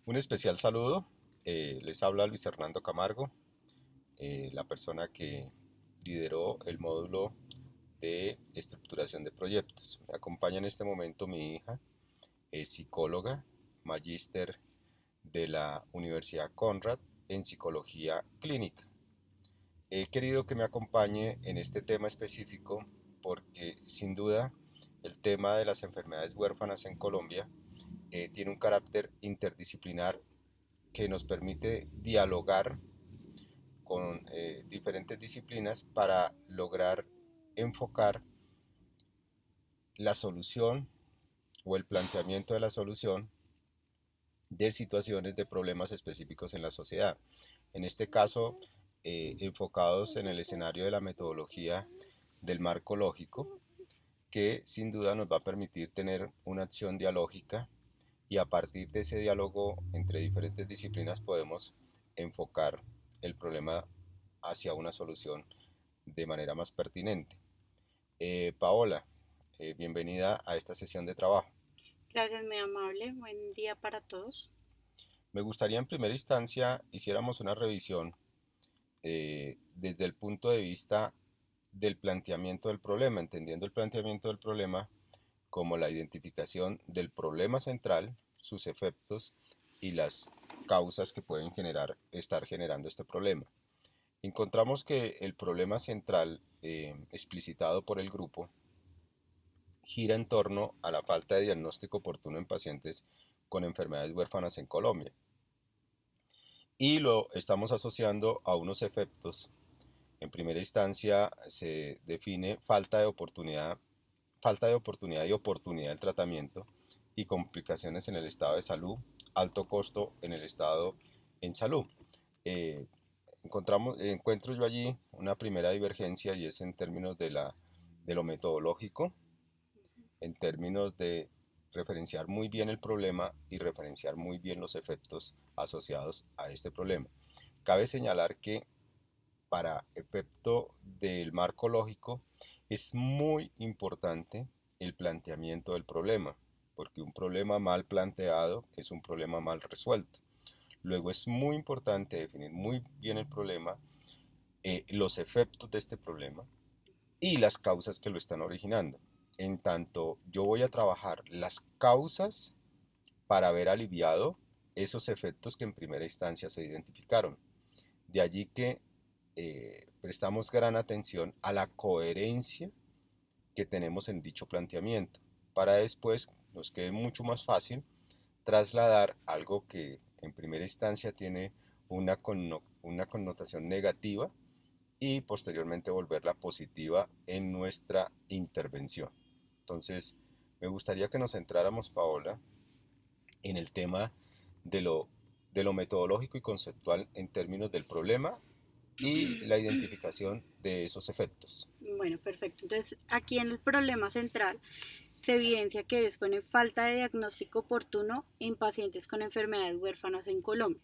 Un especial saludo. Les habla Luis Hernando Camargo, la persona que lideró el módulo de estructuración de proyectos. Me acompaña en este momento mi hija, es psicóloga, magíster de la Universidad Conrad en psicología clínica. He querido que me acompañe en este tema específico porque sin duda el tema de las enfermedades huérfanas en Colombia tiene un carácter interdisciplinar que nos permite dialogar con diferentes disciplinas para lograr enfocar la solución o el planteamiento de la solución de situaciones de problemas específicos en la sociedad. En este caso, enfocados en el escenario de la metodología del marco lógico, que sin duda nos va a permitir tener una acción dialógica y a partir de ese diálogo entre diferentes disciplinas podemos enfocar el problema hacia una solución de manera más pertinente. Paola, bienvenida a esta sesión de trabajo. Gracias, muy amable. Buen día para todos. Me gustaría en primera instancia hiciéramos una revisión desde el punto de vista del planteamiento del problema, entendiendo el planteamiento del problema como la identificación del problema central, sus efectos y las causas que pueden estar generando este problema. Encontramos que el problema central explicitado por el grupo gira en torno a la falta de diagnóstico oportuno en pacientes con enfermedades huérfanas en Colombia. Y lo estamos asociando a unos efectos. En primera instancia se define falta de oportunidad y oportunidad del tratamiento y complicaciones en el estado de salud, alto costo en el estado en salud. Eh, Encuentro yo allí una primera divergencia y es en términos de lo metodológico, en términos de referenciar muy bien el problema y referenciar muy bien los efectos asociados a este problema. Cabe señalar que para efecto del marco lógico es muy importante el planteamiento del problema, porque un problema mal planteado es un problema mal resuelto. Luego es muy importante definir muy bien el problema, los efectos de este problema y las causas que lo están originando. En tanto, yo voy a trabajar las causas para haber aliviado esos efectos que en primera instancia se identificaron. De allí que prestamos gran atención a la coherencia que tenemos en dicho planteamiento, para después nos quede mucho más fácil trasladar algo que en primera instancia tiene una connotación negativa y posteriormente volverla positiva en nuestra intervención. Entonces, me gustaría que nos centráramos, Paola, en el tema de de lo metodológico y conceptual en términos del problema y la identificación de esos efectos. Bueno, perfecto. Entonces, aquí en el problema central se evidencia que dispone falta de diagnóstico oportuno en pacientes con enfermedades huérfanas en Colombia.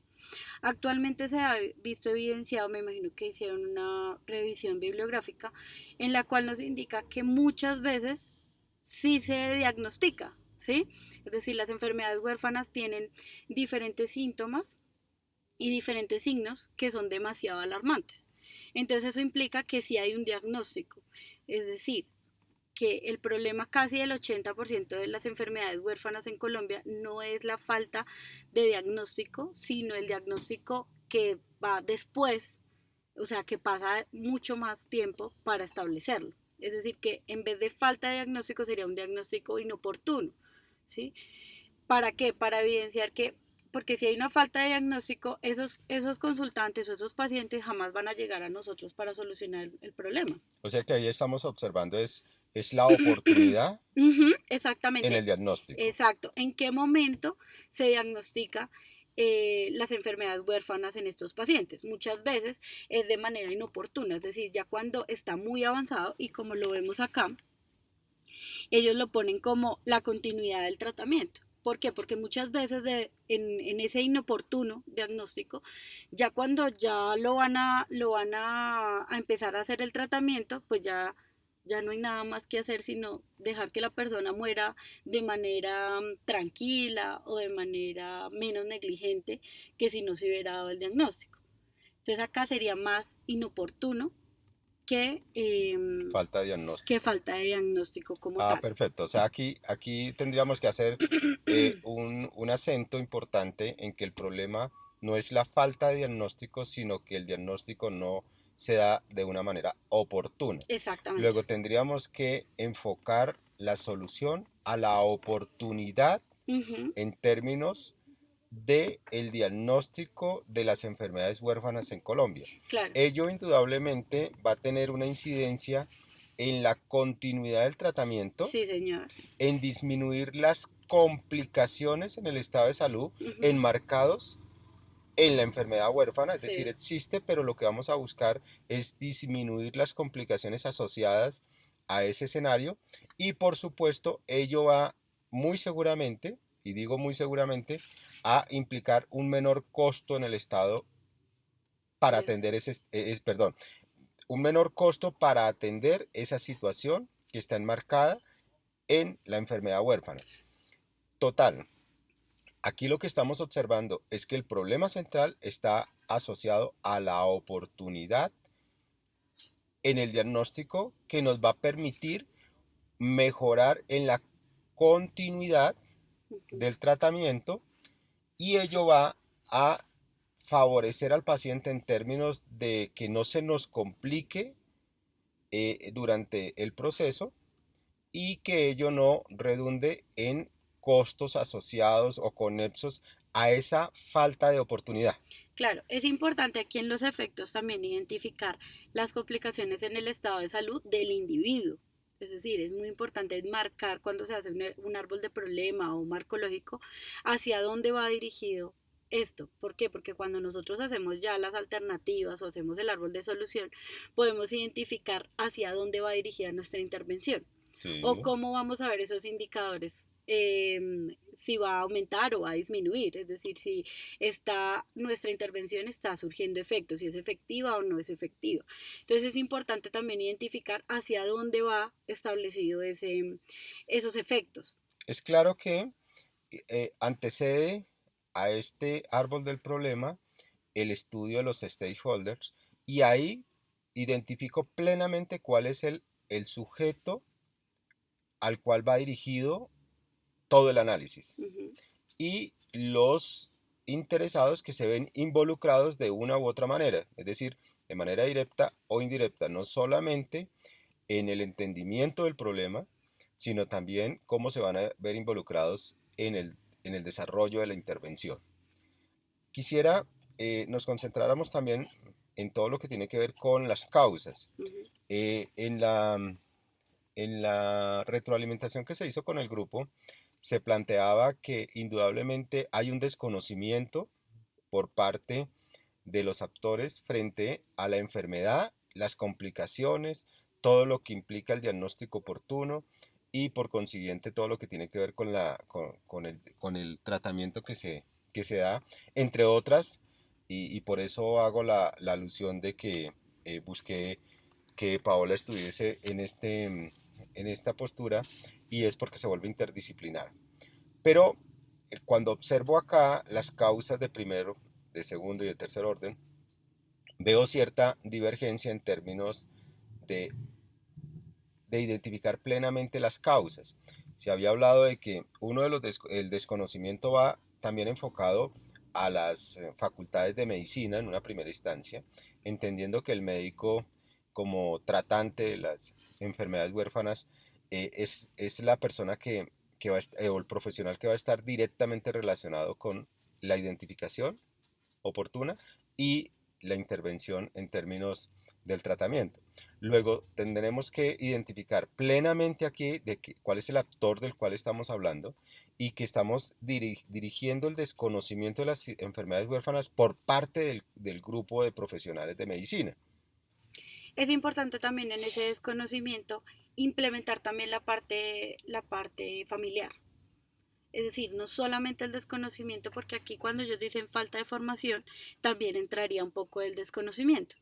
Actualmente se ha visto evidenciado, me imagino que hicieron una revisión bibliográfica, en la cual nos indica que muchas veces sí se diagnostica, ¿sí? Es decir, las enfermedades huérfanas tienen diferentes síntomas y diferentes signos que son demasiado alarmantes. Entonces eso implica que sí hay un diagnóstico, es decir, que el problema casi del 80% de las enfermedades huérfanas en Colombia no es la falta de diagnóstico, sino el diagnóstico que va después, o sea, que pasa mucho más tiempo para establecerlo. Es decir, que en vez de falta de diagnóstico sería un diagnóstico inoportuno, ¿sí? ¿Para qué? Para evidenciar que, porque si hay una falta de diagnóstico, esos consultantes o esos pacientes jamás van a llegar a nosotros para solucionar el problema. O sea que ahí estamos observando es la oportunidad en Exactamente, el diagnóstico. exacto. ¿En qué momento se diagnostica las enfermedades huérfanas en estos pacientes? Muchas veces es de manera inoportuna, es decir, ya cuando está muy avanzado y como lo vemos acá, ellos lo ponen como la continuidad del tratamiento. ¿Por qué? Porque muchas veces en ese inoportuno diagnóstico, ya cuando ya lo van a empezar a hacer el tratamiento, pues ya Ya no hay nada más que hacer sino dejar que la persona muera de manera tranquila o de manera menos negligente que si no se hubiera dado el diagnóstico. Entonces acá sería más inoportuno que, Falta de que diagnóstico. falta de diagnóstico como Ah, tal. perfecto. O sea, aquí tendríamos que hacer un acento importante en que el problema no es la falta de diagnóstico, sino que el diagnóstico no se da de una manera oportuna. Exactamente. Luego tendríamos que enfocar la solución a la oportunidad Ujú, en términos de el diagnóstico de las enfermedades huérfanas en Colombia. claro, Ello indudablemente va a tener una incidencia en la continuidad del tratamiento, sí señor. en disminuir las complicaciones en el estado de salud Ujú, enmarcados en la enfermedad huérfana, es decir, sí, existe, pero lo que vamos a buscar es disminuir las complicaciones asociadas a ese escenario y por supuesto ello va muy seguramente, y digo muy seguramente, a implicar un menor costo en el Estado para de- atender perdón, un menor costo para atender esa situación que está enmarcada en la enfermedad huérfana. Total, aquí lo que estamos observando es que el problema central está asociado a la oportunidad en el diagnóstico que nos va a permitir mejorar en la continuidad ujú, del tratamiento y ello va a favorecer al paciente en términos de que no se nos complique durante el proceso y que ello no redunde en costos asociados o conexos a esa falta de oportunidad. claro, es importante aquí en los efectos también identificar las complicaciones en el estado de salud del individuo. Es decir, es muy importante marcar cuando se hace un árbol de problema o un marco lógico hacia dónde va dirigido esto. ¿Por qué? Porque cuando nosotros hacemos ya las alternativas o hacemos el árbol de solución, podemos identificar hacia dónde va dirigida nuestra intervención o Sí. cómo vamos a ver esos indicadores, si va a aumentar o va a disminuir, es decir, si nuestra intervención está surgiendo efectos, si es efectiva o no es efectiva. Entonces es importante también identificar hacia dónde va establecido esos efectos. Es claro que antecede a este árbol del problema el estudio de los stakeholders y ahí identifico plenamente cuál es el sujeto al cual va dirigido todo el análisis Uh -huh. y los interesados que se ven involucrados de una u otra manera, es decir, de manera directa o indirecta, no solamente en el entendimiento del problema, sino también cómo se van a ver involucrados en el desarrollo de la intervención. Quisiera nos concentráramos también en todo lo que tiene que ver con las causas. Uh -huh. Eh, en, la, en la retroalimentación que se hizo con el grupo, se planteaba que indudablemente hay un desconocimiento por parte de los actores frente a la enfermedad, las complicaciones, todo lo que implica el diagnóstico oportuno y por consiguiente todo lo que tiene que ver con el tratamiento que se da, entre otras, y por eso hago la alusión de que busqué que Paola estuviese en esta postura y es porque se vuelve interdisciplinar. Pero cuando observo acá las causas de primero, de segundo y de tercer orden, veo cierta divergencia en términos de, de identificar plenamente las causas. Se había hablado de que el desconocimiento va también enfocado a las facultades de medicina en una primera instancia, entendiendo que el médico como tratante de las enfermedades huérfanas es la persona o el profesional que va a estar directamente relacionado con la identificación oportuna y la intervención en términos del tratamiento. Luego tendremos que identificar plenamente aquí cuál es el actor del cual estamos hablando y que estamos dirigiendo el desconocimiento de las enfermedades huérfanas por parte del grupo de profesionales de medicina. Es importante también en ese desconocimiento implementar también la parte familiar. Es decir, no solamente el desconocimiento, porque aquí cuando ellos dicen falta de formación, también entraría un poco el desconocimiento.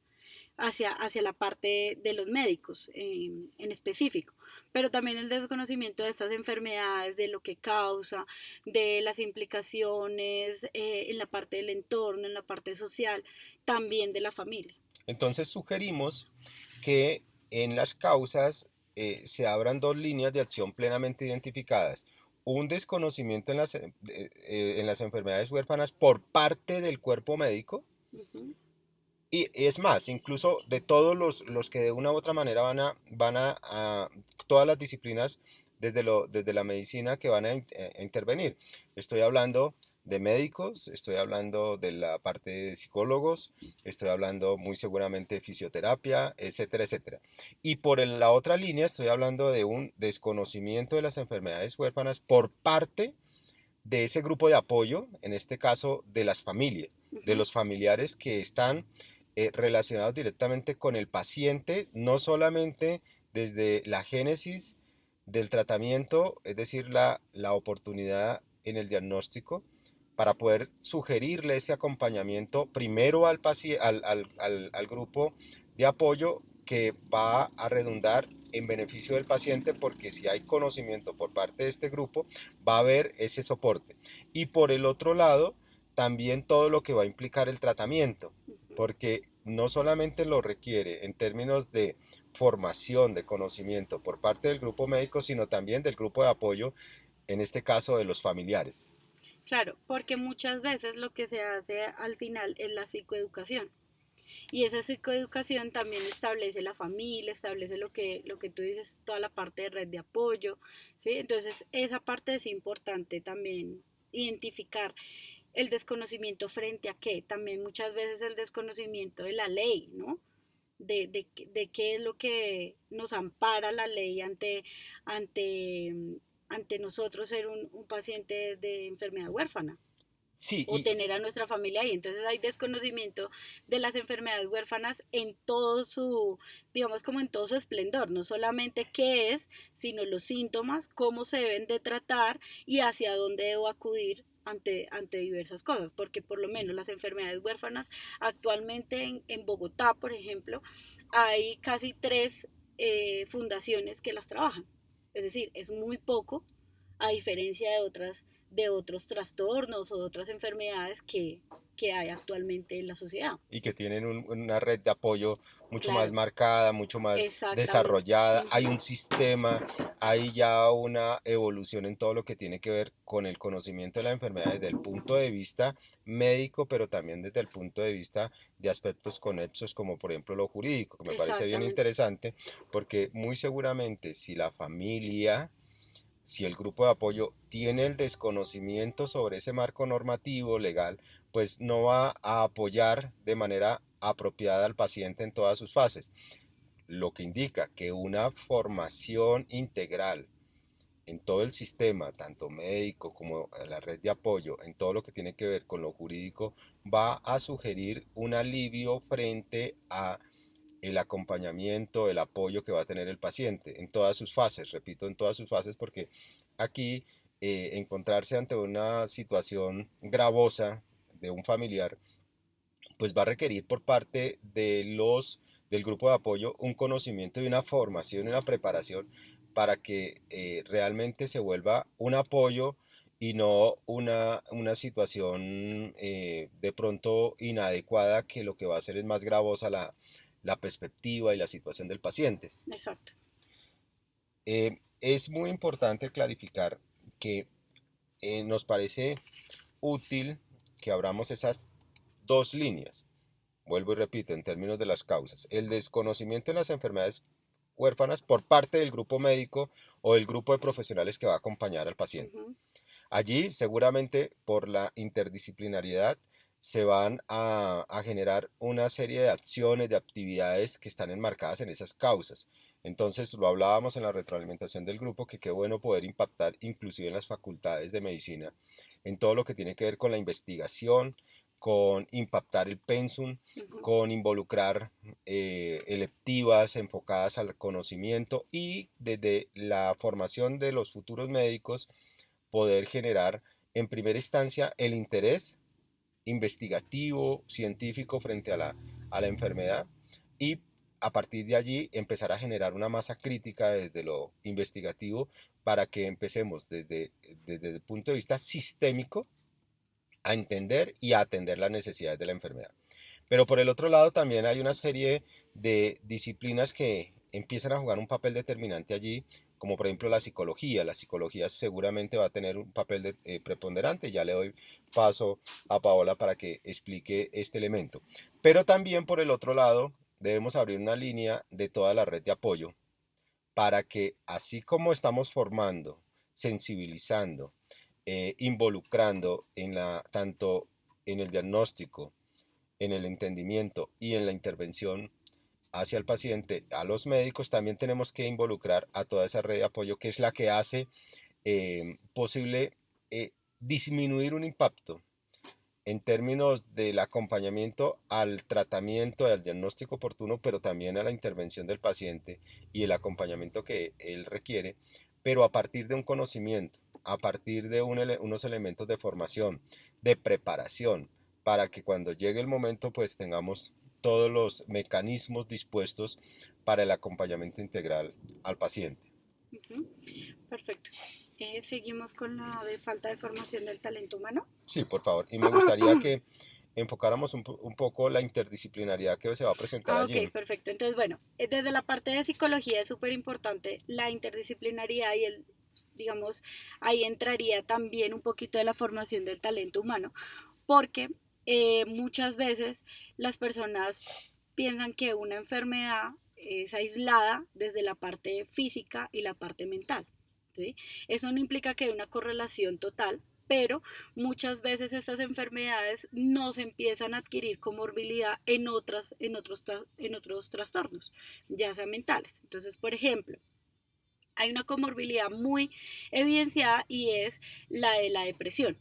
hacia la parte de los médicos en específico, pero también el desconocimiento de estas enfermedades, de lo que causa, de las implicaciones en la parte del entorno, en la parte social, también de la familia. Entonces sugerimos que en las causas se abran dos líneas de acción plenamente identificadas. Un desconocimiento en las enfermedades huérfanas por parte del cuerpo médico. Ujú. Y es más, incluso de todos los que de una u otra manera todas las disciplinas desde la medicina que van a intervenir. Estoy hablando de médicos, estoy hablando de la parte de psicólogos, estoy hablando muy seguramente de fisioterapia, etcétera, etcétera. Y la otra línea estoy hablando de un desconocimiento de las enfermedades huérfanas por parte de ese grupo de apoyo, en este caso de las familias, de Ujú. los familiares que están relacionados directamente con el paciente, no solamente desde la génesis del tratamiento, es decir, la oportunidad en el diagnóstico, para poder sugerirle ese acompañamiento primero al grupo de apoyo que va a redundar en beneficio del paciente, porque si hay conocimiento por parte de este grupo, va a haber ese soporte. Y por el otro lado, también todo lo que va a implicar el tratamiento, Ujú. porque no solamente lo requiere en términos de formación, de conocimiento por parte del grupo médico, sino también del grupo de apoyo, en este caso de los familiares. Claro, porque muchas veces lo que se hace al final es la psicoeducación. Y esa psicoeducación también establece la familia, establece lo que tú dices, toda la parte de red de apoyo, ¿sí? Entonces, esa parte es importante también identificar el desconocimiento frente a qué, también muchas veces el desconocimiento de la ley, ¿no? De qué es lo que nos ampara la ley ante, ante nosotros ser un paciente de enfermedad huérfana Sí, o tener a nuestra familia ahí. Entonces hay desconocimiento de las enfermedades huérfanas en todo su, digamos como en todo su esplendor, no solamente qué es, sino los síntomas, cómo se deben de tratar y hacia dónde debo acudir ante diversas cosas, porque por lo menos las enfermedades huérfanas actualmente en Bogotá, por ejemplo, hay casi tres fundaciones que las trabajan. Es decir, es muy poco a diferencia de otros trastornos o de otras enfermedades que hay actualmente en la sociedad. y que tienen una red de apoyo mucho más Claro, marcada, mucho más exactamente. desarrollada, hay Ujú. un sistema, hay ya una evolución en todo lo que tiene que ver con el conocimiento de la enfermedad desde el punto de vista médico, pero también desde el punto de vista de aspectos conexos como por ejemplo lo jurídico, que me parece bien Exactamente. interesante, porque muy seguramente si la familia, si el grupo de apoyo tiene el desconocimiento sobre ese marco normativo legal, pues no va a apoyar de manera apropiada al paciente en todas sus fases, lo que indica que una formación integral en todo el sistema, tanto médico como la red de apoyo, en todo lo que tiene que ver con lo jurídico, va a sugerir un alivio frente a el acompañamiento, el apoyo que va a tener el paciente en todas sus fases, repito, en todas sus fases, porque aquí encontrarse ante una situación gravosa de un familiar, pues va a requerir por parte del grupo de apoyo un conocimiento y una formación y una preparación para que realmente se vuelva un apoyo y no una situación de pronto inadecuada, que lo que va a hacer es más gravosa la perspectiva y la situación del paciente. Exacto. Es muy importante clarificar que nos parece útil que abramos esas dos líneas. Vuelvo y repito, en términos de las causas, el desconocimiento en las enfermedades huérfanas por parte del grupo médico o del grupo de profesionales que va a acompañar al paciente. Ujú. Allí, seguramente, por la interdisciplinariedad, se van a generar una serie de acciones, de actividades que están enmarcadas en esas causas. Entonces, lo hablábamos en la retroalimentación del grupo, que qué bueno poder impactar inclusive en las facultades de medicina, en todo lo que tiene que ver con la investigación, con impactar el pensum, Ujú. con involucrar electivas enfocadas al conocimiento y desde la formación de los futuros médicos poder generar en primera instancia el interés investigativo, científico frente a la enfermedad, y a partir de allí empezar a generar una masa crítica desde lo investigativo para que empecemos desde el punto de vista sistémico a entender y a atender las necesidades de la enfermedad. Pero por el otro lado también hay una serie de disciplinas que empiezan a jugar un papel determinante allí, como por ejemplo la psicología. La psicología seguramente va a tener un papel preponderante. Ya le doy paso a Paola para que explique este elemento. Pero también por el otro lado debemos abrir una línea de toda la red de apoyo para que así como estamos formando, sensibilizando, involucrando tanto en el diagnóstico, en el entendimiento y en la intervención hacia el paciente, a los médicos, también tenemos que involucrar a toda esa red de apoyo que es la que hace posible disminuir un impacto en términos del acompañamiento al tratamiento, al diagnóstico oportuno, pero también a la intervención del paciente y el acompañamiento que él requiere, pero a partir de un conocimiento, a partir de unos elementos de formación, de preparación, para que cuando llegue el momento pues tengamos todos los mecanismos dispuestos para el acompañamiento integral al paciente. Perfecto. Seguimos con la de falta de formación del talento humano. Sí, por favor. Y me gustaría que enfocáramos un poco la interdisciplinariedad que se va a presentar allí. Ok, perfecto. Entonces, bueno, desde la parte de psicología es súper importante la interdisciplinariedad y digamos, ahí entraría también un poquito de la formación del talento humano, porque muchas veces las personas piensan que una enfermedad es aislada desde la parte física y la parte mental. ¿Sí? Eso no implica que haya una correlación total, pero muchas veces estas enfermedades no se empiezan a adquirir comorbilidad en otros trastornos, ya sea mentales. Entonces, por ejemplo, hay una comorbilidad muy evidenciada y es la de la depresión.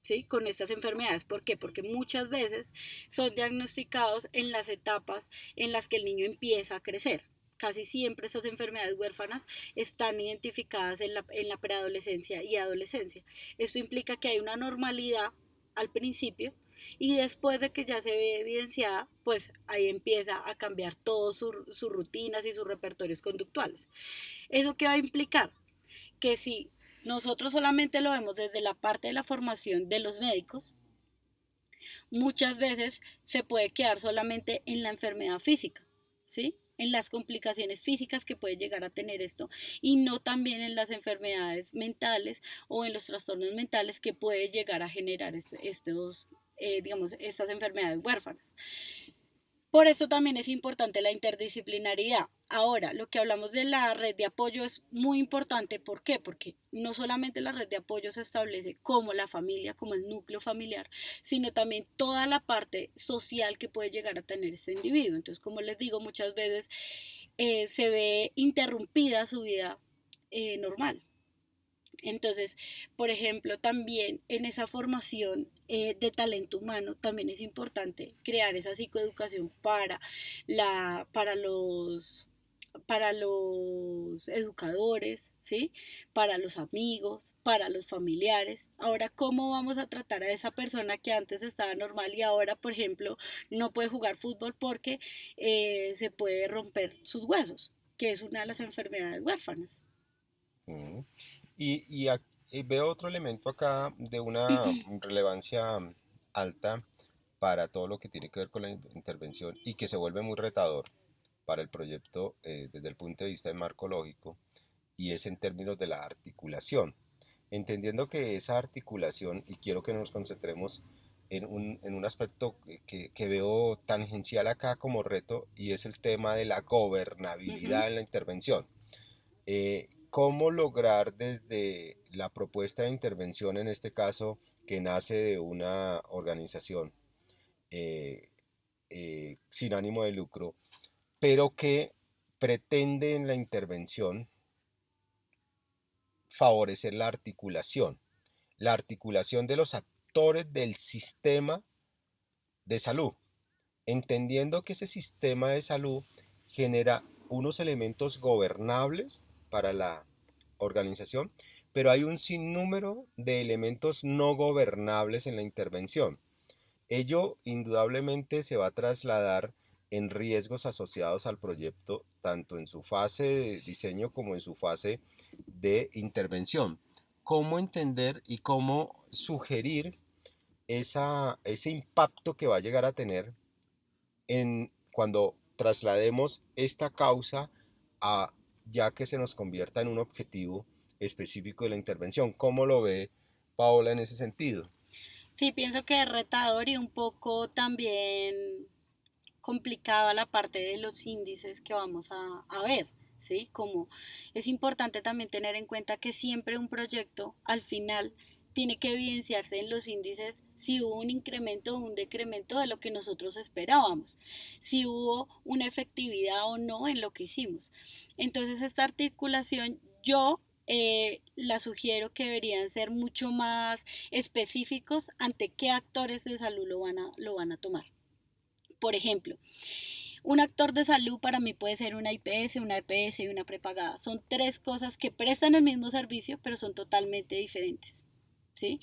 ¿Sí? Con estas enfermedades. ¿Por qué? Porque muchas veces son diagnosticados en las etapas en las que el niño empieza a crecer. Casi siempre estas enfermedades huérfanas están identificadas en la preadolescencia y adolescencia. Esto implica que hay una normalidad al principio y después de que ya se ve evidenciada, pues ahí empieza a cambiar todas sus rutinas y sus repertorios conductuales. ¿Eso qué va a implicar? Que si nosotros solamente lo vemos desde la parte de la formación de los médicos, muchas veces se puede quedar solamente en la enfermedad física, ¿sí? En las complicaciones físicas que puede llegar a tener esto y no también en las enfermedades mentales o en los trastornos mentales que puede llegar a generar estas enfermedades huérfanas. Por eso también es importante la interdisciplinaridad. Ahora, lo que hablamos de la red de apoyo es muy importante. ¿Por qué? Porque no solamente la red de apoyo se establece como la familia, como el núcleo familiar, sino también toda la parte social que puede llegar a tener ese individuo. Entonces, como les digo, muchas veces se ve interrumpida su vida normal. Entonces, por ejemplo, también en esa formación de talento humano también es importante crear esa psicoeducación para los educadores, ¿sí? Para los amigos, para los familiares. Ahora, ¿cómo vamos a tratar a esa persona que antes estaba normal y ahora, por ejemplo, no puede jugar fútbol porque se puede romper sus huesos, que es una de las enfermedades huérfanas? Mm. Y veo otro elemento acá de una relevancia alta para todo lo que tiene que ver con la intervención y que se vuelve muy retador para el proyecto desde el punto de vista del marco lógico, y es en términos de la articulación. Entendiendo que esa articulación, y quiero que nos concentremos en un aspecto que veo tangencial acá como reto, y es el tema de la gobernabilidad en la intervención. ¿Cómo lograr desde la propuesta de intervención, en este caso, que nace de una organización eh, sin ánimo de lucro, pero que pretende en la intervención favorecer la articulación de los actores del sistema de salud, entendiendo que ese sistema de salud genera unos elementos gobernables para la organización, pero hay un sinnúmero de elementos no gobernables en la intervención. Ello indudablemente se va a trasladar en riesgos asociados al proyecto, tanto en su fase de diseño como en su fase de intervención. ¿Cómo entender y cómo sugerir ese impacto que va a llegar a tener cuando traslademos esta causa a ya que se nos convierta en un objetivo específico de la intervención? ¿Cómo lo ve Paola en ese sentido? Sí, pienso que es retador y un poco también complicada la parte de los índices que vamos a ver, ¿sí? Como es importante también tener en cuenta que siempre un proyecto al final tiene que evidenciarse en los índices si hubo un incremento o un decremento de lo que nosotros esperábamos, si hubo una efectividad o no en lo que hicimos. Entonces esta articulación yo la sugiero que deberían ser mucho más específicos ante qué actores de salud lo van a tomar. Por ejemplo, un actor de salud para mí puede ser una IPS, una EPS y una prepagada. Son tres cosas que prestan el mismo servicio, pero son totalmente diferentes. ¿Sí?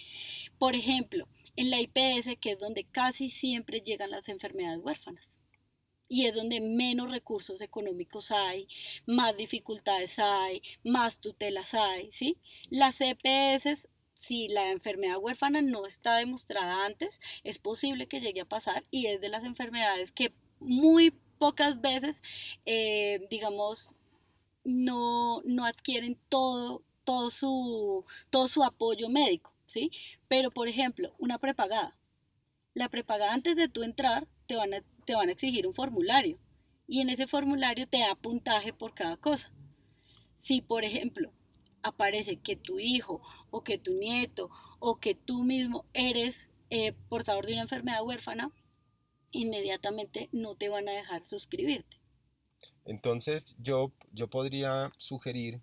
Por ejemplo, en la IPS, que es donde casi siempre llegan las enfermedades huérfanas. Y es donde menos recursos económicos hay, más dificultades hay, más tutelas hay, ¿sí? Las EPS, si la enfermedad huérfana no está demostrada antes, es posible que llegue a pasar y es de las enfermedades que muy pocas veces, digamos, no adquieren todo su apoyo médico, ¿sí? Pero, por ejemplo, una prepagada. La prepagada antes de tú entrar te van a exigir un formulario y en ese formulario te da puntaje por cada cosa. Si, por ejemplo, aparece que tu hijo o que tu nieto o que tú mismo eres portador de una enfermedad huérfana, inmediatamente no te van a dejar suscribirte. Entonces yo podría sugerir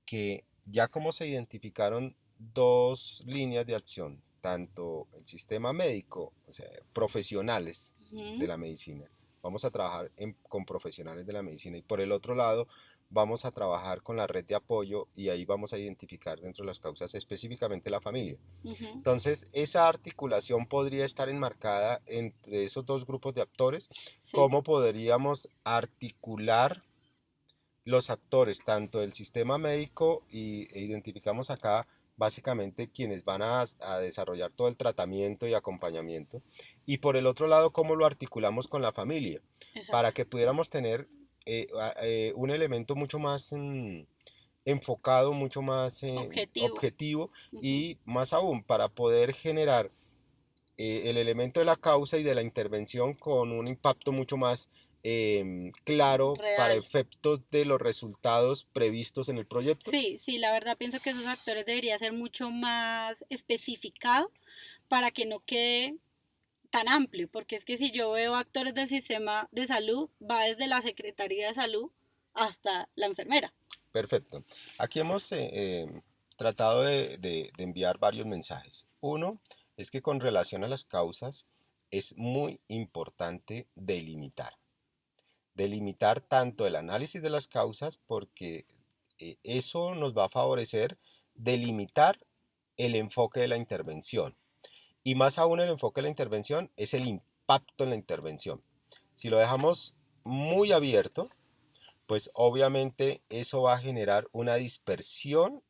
que ya como se identificaron dos líneas de acción, tanto el sistema médico, o sea, profesionales Uh de -huh. la medicina, vamos a trabajar con profesionales de la medicina y por el otro lado vamos a trabajar con la red de apoyo y ahí vamos a identificar dentro de las causas específicamente la familia. Uh -huh. Entonces, esa articulación podría estar enmarcada entre esos dos grupos de actores. Sí. ¿Cómo podríamos articular los actores, tanto del sistema médico e identificamos acá básicamente quienes van a desarrollar todo el tratamiento y acompañamiento? Y por el otro lado, ¿cómo lo articulamos con la familia? Para Exacto. que pudiéramos tener un elemento mucho más enfocado, mucho más Objetivo. objetivo Uh -huh. y más aún para poder generar el elemento de la causa y de la intervención con un impacto mucho más claro para Real. efectos de los resultados previstos en el proyecto. Sí, sí, la verdad pienso que esos actores debería ser mucho más especificado para que no quede tan amplio, porque es que si yo veo actores del sistema de salud, va desde la Secretaría de Salud hasta la enfermera. Perfecto. Aquí hemos tratado de enviar varios mensajes. Uno es que con relación a las causas es muy importante delimitar. Delimitar tanto el análisis de las causas porque eso nos va a favorecer delimitar el enfoque de la intervención. Y más aún el enfoque de la intervención es el impacto en la intervención. Si lo dejamos muy abierto, pues obviamente eso va a generar una dispersión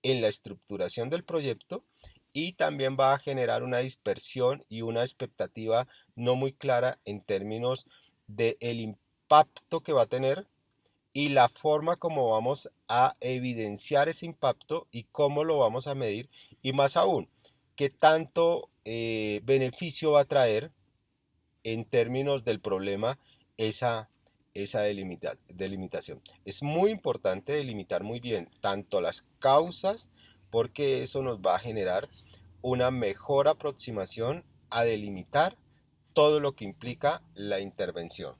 en la estructuración del proyecto y también va a generar una dispersión y una expectativa no muy clara en términos del impacto que va a tener y la forma como vamos a evidenciar ese impacto y cómo lo vamos a medir y más aún, qué tanto beneficio va a traer en términos del problema esa delimitación. Es muy importante delimitar muy bien tanto las causas porque eso nos va a generar una mejor aproximación a delimitar todo lo que implica la intervención.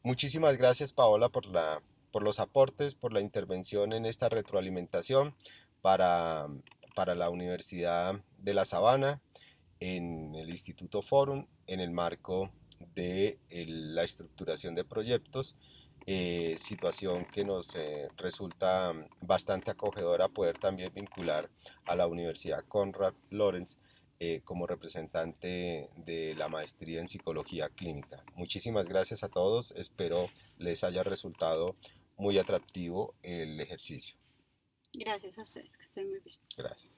Muchísimas gracias Paola por los aportes, por la intervención en esta retroalimentación para, para la Universidad de La Sabana, en el Instituto Forum, en el marco de la estructuración de proyectos, situación que nos resulta bastante acogedora poder también vincular a la Universidad Konrad Lorenz como representante de la maestría en psicología clínica. Muchísimas gracias a todos, espero les haya resultado muy atractivo el ejercicio. Gracias a ustedes, que estén muy bien. Gracias.